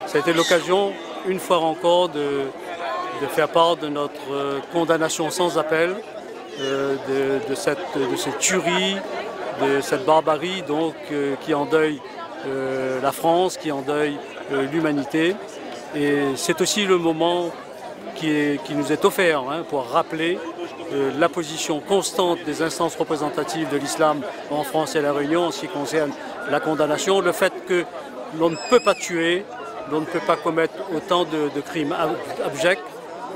Ça a été l'occasion, une fois encore, de faire part de notre condamnation sans appel de cette tuerie, de cette barbarie donc, qui endeuille la France, qui endeuille l'humanité. Et c'est aussi le moment qui nous est offert pour rappeler la position constante des instances représentatives de l'islam en France et à La Réunion en ce qui concerne la condamnation, le fait que l'on ne peut pas tuer, l'on ne peut pas commettre autant de crimes abjects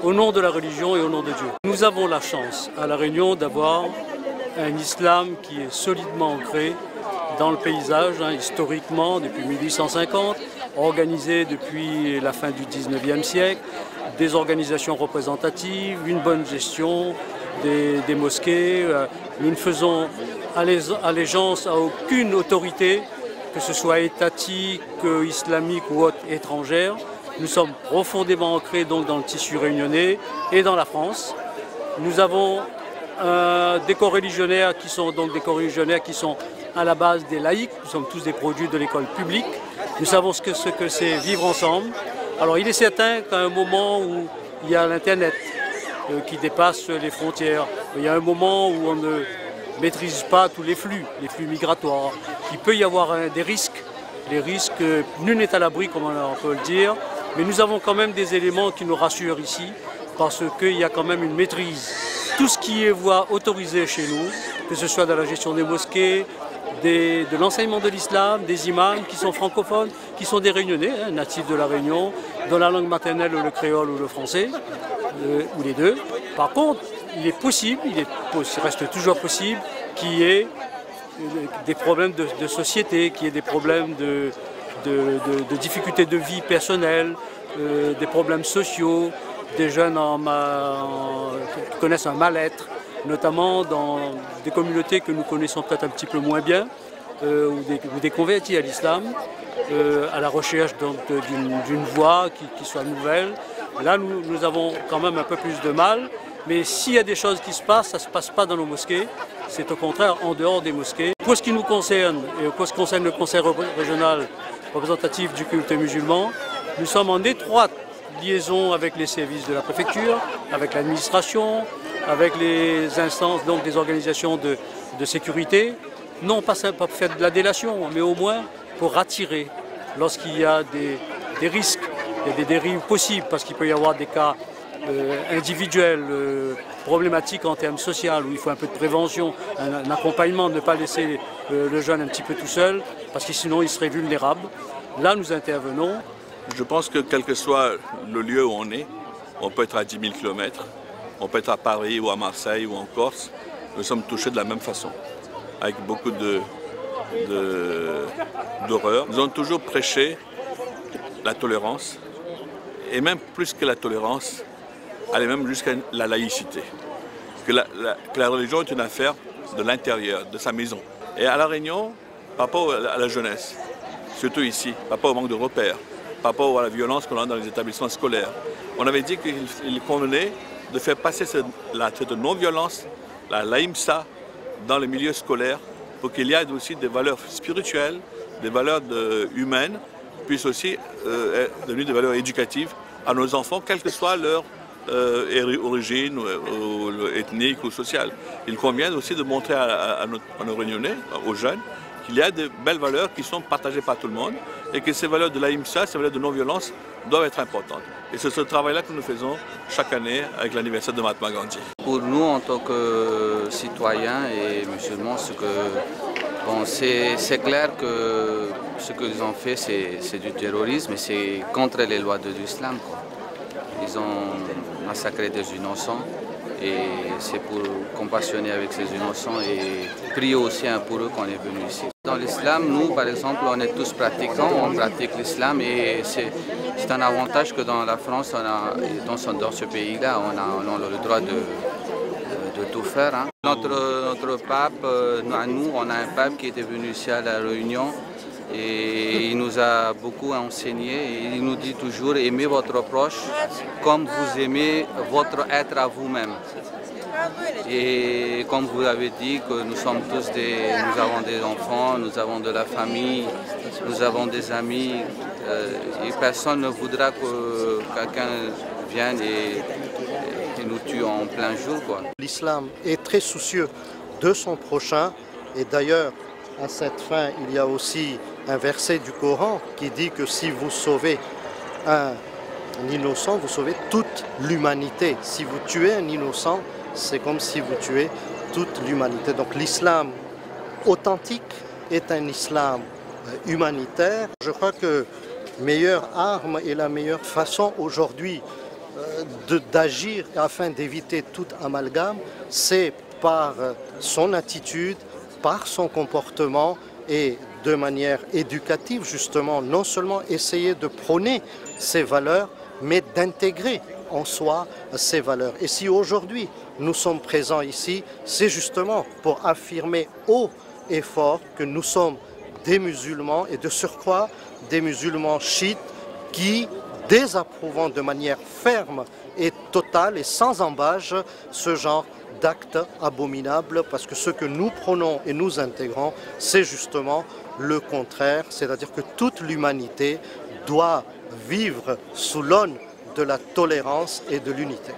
au nom de la religion et au nom de Dieu. Nous avons la chance à La Réunion d'avoir un islam qui est solidement ancré dans le paysage, historiquement depuis 1850, organisé depuis la fin du 19e siècle, des organisations représentatives, une bonne gestion des mosquées. Nous ne faisons allégeance à aucune autorité, que ce soit étatique, islamique ou autre étrangère. Nous sommes profondément ancrés donc dans le tissu réunionnais et dans la France. Nous avons des coreligionnaires qui sont à la base des laïcs. Nous sommes tous des produits de l'école publique. Nous savons ce que c'est vivre ensemble. Alors il est certain qu'à un moment où il y a l'Internet qui dépasse les frontières, il y a un moment où on ne maîtrise pas tous les flux migratoires, qu'il peut y avoir des risques. Les risques, nul n'est à l'abri, comme on peut le dire, mais nous avons quand même des éléments qui nous rassurent ici, parce qu'il y a quand même une maîtrise. Tout ce qui est voie autorisée chez nous, que ce soit dans la gestion des mosquées, de l'enseignement de l'islam, des imams qui sont francophones, qui sont des réunionnais, natifs de la Réunion, dont la langue maternelle le créole ou le français, ou les deux. Par contre, il est possible, il reste toujours possible qu'il y ait des problèmes de société, qu'il y ait des problèmes de difficultés de vie personnelle, des problèmes sociaux, des jeunes qui connaissent un mal-être, notamment dans des communautés que nous connaissons peut-être un petit peu moins bien, ou des convertis à l'islam, à la recherche d'une voie qui soit nouvelle. Là, nous avons quand même un peu plus de mal, mais s'il y a des choses qui se passent, ça ne se passe pas dans nos mosquées, c'est au contraire en dehors des mosquées. Pour ce qui nous concerne, et pour ce qui concerne le Conseil régional représentatif du culte musulman, nous sommes en étroite liaison avec les services de la préfecture, avec l'administration, avec les instances, donc des organisations de sécurité, non pas pour faire de la délation, mais au moins pour attirer lorsqu'il y a des risques, il y a des dérives possibles, parce qu'il peut y avoir des cas individuels, problématiques en termes sociaux, où il faut un peu de prévention, un accompagnement, ne pas laisser le jeune un petit peu tout seul, parce que sinon il serait vulnérable. Là, nous intervenons. Je pense que quel que soit le lieu où on peut être à 10 000 km, on peut être à Paris ou à Marseille ou en Corse, nous sommes touchés de la même façon, avec beaucoup d'horreur. Nous avons toujours prêché la tolérance, et même plus que la tolérance, aller même jusqu'à la laïcité. Que la religion est une affaire de l'intérieur, de sa maison. Et à La Réunion, par rapport à la jeunesse, surtout ici, par rapport au manque de repères, par rapport à la violence qu'on a dans les établissements scolaires, on avait dit qu'il convenait de faire passer cette non-violence, la laïmsa, dans les milieux scolaires, pour qu'il y ait aussi des valeurs spirituelles, des valeurs humaines, puissent aussi devenir des valeurs éducatives à nos enfants, quelle que soit leur origine ou ethnique ou sociale. Il convient aussi de montrer à nos Réunionnais, aux jeunes, qu'il y a de belles valeurs qui sont partagées par tout le monde et que ces valeurs de l'AIMSA, ces valeurs de non-violence doivent être importantes. Et c'est ce travail-là que nous faisons chaque année avec l'anniversaire de Mahatma Gandhi. Pour nous, en tant que citoyens et musulmans, c'est clair que ce qu'ils ont fait, c'est du terrorisme et c'est contre les lois de l'islam. Ils ont massacré des innocents et c'est pour compassionner avec ces innocents et prier aussi pour eux qu'on est venu ici. Dans l'islam, nous, par exemple, on est tous pratiquants, on pratique l'islam et c'est un avantage que dans la France, dans ce pays-là, on a le droit de tout faire. Notre pape, nous, on a un pape qui était venu ici à La Réunion Et il nous a beaucoup enseigné. Et il nous dit toujours, aimez votre proche comme vous aimez votre être à vous-même. Et comme vous avez dit, que nous sommes tous nous avons des enfants, nous avons de la famille, nous avons des amis. Et personne ne voudra que quelqu'un vienne et nous tue en plein jour, quoi. L'islam est très soucieux de son prochain et d'ailleurs, à cette fin, il y a aussi un verset du Coran qui dit que si vous sauvez un innocent, vous sauvez toute l'humanité. Si vous tuez un innocent, c'est comme si vous tuez toute l'humanité. Donc l'islam authentique est un islam humanitaire. Je crois que la meilleure arme et la meilleure façon aujourd'hui d'agir afin d'éviter tout amalgame, c'est par son attitude, par son comportement et de manière éducative justement, non seulement essayer de prôner ces valeurs, mais d'intégrer en soi ces valeurs. Et si aujourd'hui nous sommes présents ici, c'est justement pour affirmer haut et fort que nous sommes des musulmans et de surcroît des musulmans chiites qui désapprouvant de manière ferme et totale et sans embâche ce genre d'actes abominables, parce que ce que nous prônons et nous intégrons, c'est justement le contraire, c'est-à-dire que toute l'humanité doit vivre sous l'aune de la tolérance et de l'unité.